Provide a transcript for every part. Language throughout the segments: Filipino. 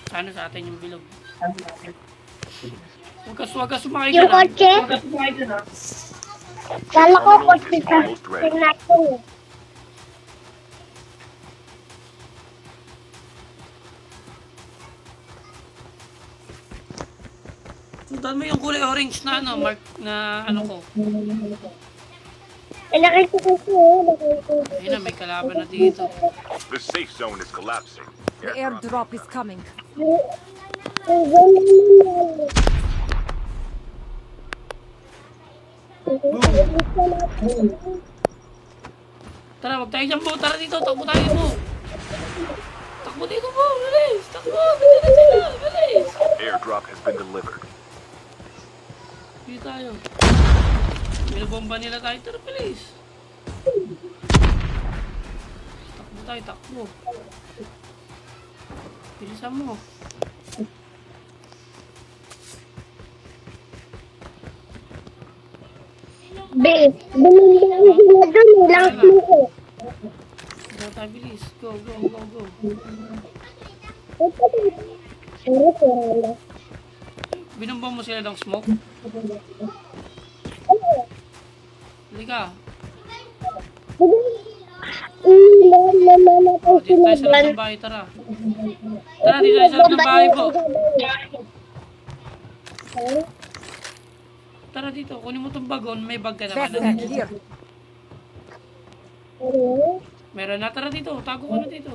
Sana sa atin yung bilog. Huwag ka sumakay Yung dyan, ah. kotse? Kala ko kotse sa natin. Sundan mo yung kulay orange na ano, mark na ano ko. Nakita ko siya. Ayun na, may kalaban na dito. The safe zone is collapsing. The airdrop is coming. Tara, wag tayo dyan po. Tara dito, takbo tayo po. Takbo dito po, bilis. Takbo, bilis na sila, bilis. Airdrop has been delivered. Dito tayo. Binabomba nila tayo, tara bilis. Takbo tayo, takbo. Bilisan mo. Be, bumili sila doon. Lang mo. Dito tayo, bilis. Go, go, go, go. Binumba mo sila ng smoke? Halika. Oh, dito tayo sa loob ng bahay, tara. Tara, dito tayo sa loob ng bahay po. Tara dito, kunin mo itong bagon, may bag ka naman. Backpack here. Meron na, tara dito, tago ka na dito.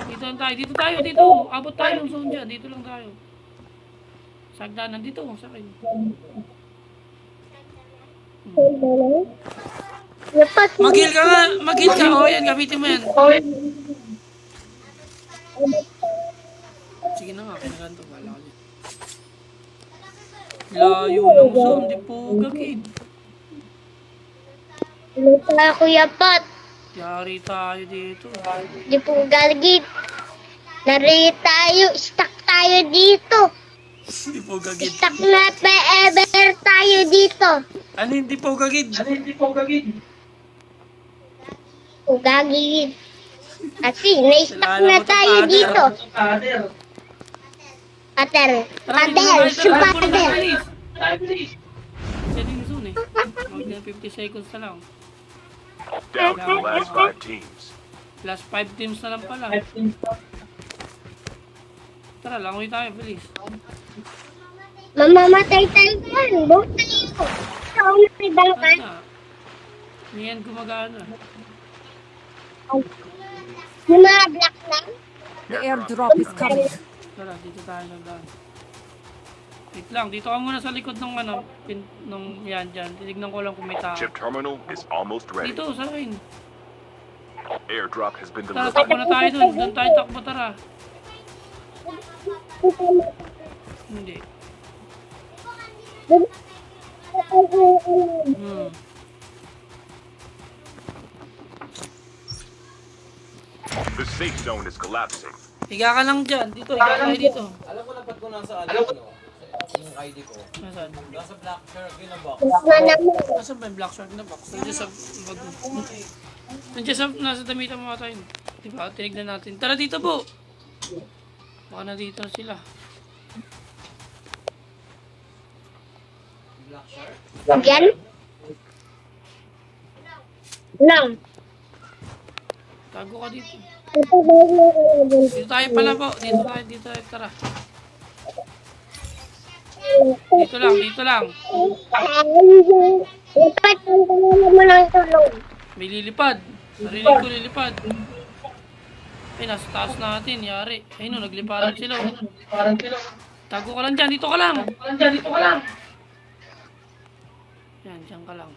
Dito lang tayo, dito. Abot tayo ng zone dyan, dito lang tayo. Sagdanan dito, sa akin. Mag-heal ka nga, mag-heal ka. O, yan, gamitin mo yan. Sige na nga, kinaganto, wala ka dyan. Layo ng zone, di po gagid. Lupa Kuya Pat. Yari tayo dito. Di po galgit. Nari tayo. Stuck tayo dito. Di po gagid. Stuck na forever tayo dito. Ano hindi po gagid? Gagit. Kasi na-stuck na tayo dito. Pater. Si Pater. Yan yung zone eh. Mag 50 seconds na lang. Down to the last 5 teams. Last 5 teams na lang pala. Tara, langoy tayo, bilis. Mamamatay tayo dyan. Buhat tayo. Ikaw na may bangkan. Ano? Yan gumagana. Yung mga black na. The airdrop is coming. Tara, dito tayo ng daan. Wait lang, dito ka muna sa likod ng ano, nung yan dyan. Tinignan ko lang kung may tao. Chip terminal is almost ready. Dito, sa akin. Airdrop has been Tara, delivered. takbo na tayo dun. Doon tayo takbo, tara. Hindi. The safe zone is collapsing. Higa ka lang dyan. Dito, higa tayo dito. Alam ko na ba't ko nasa ano, yung ID ko. Nasaan? Nasa black shark yun ang box. Nasaan ba yung black shark na box? Nandiyan sa bag mo. Nandiyan sa, nasa damitan mo tayo. Diba? Tinignan natin. Tara dito po. Baka na dito sila. Black shark? Yan. Lang. Tago ka dito. Ito ba yung Dito tayo pala po. Dito tayo. Tara. Dito lang, dito lang. Dapat ang tanong mo lang tulong. May lilipad. Narinig ko lilipad. Ay, nasa taas natin. Yari. Ay no, nagliparan sila. Oh. Tago ka lang dyan. Dito ka lang. Yan, dyan ka lang.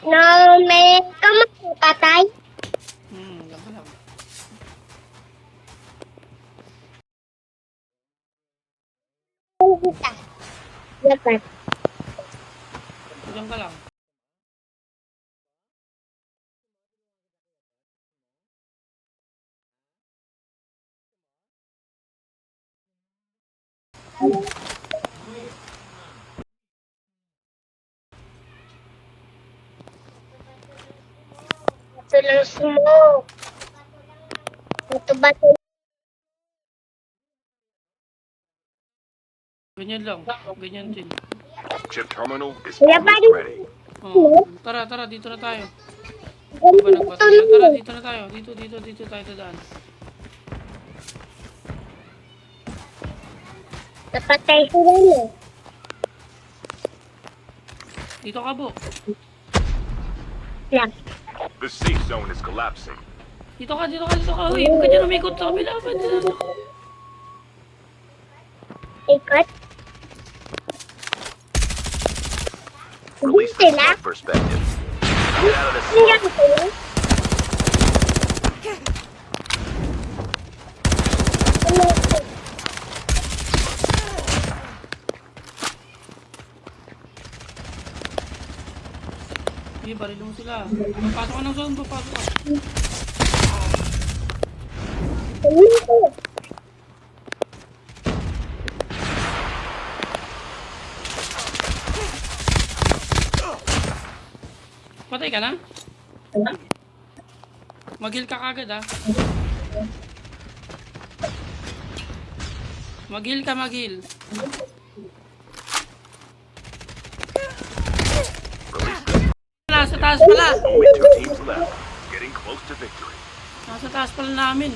Na may kamay patay. Dyan ka lang. Dapat. Dyan ka lang. Ito lang smoke. Bato-bato. Ganyan lang. Ganyan din. Chip terminal is Kuya, almost paano? ready. Oh. Tara, tara, dito na tayo. Di ba nagbato yan? Tara, dito na tayo. Dito tayo dadaan. Napatay sila niyo. Dito ka, Bo. Lang. The safe zone is collapsing. Dito ka. Uy, huwag ka dyan umikot sa kabila. Ikot. Release the Sila? smoke perspective. Get out of the Hindi smoke. ako sila. Sige, baril mo sila. Papasok ka ng zone, papasok ka. Patay ka na? Mag-heal ka kagad ah. Mag-heal ka, mag-heal. Nasa taas pala. Only 2 teams left. Getting close to victory. Nasa taas pala namin.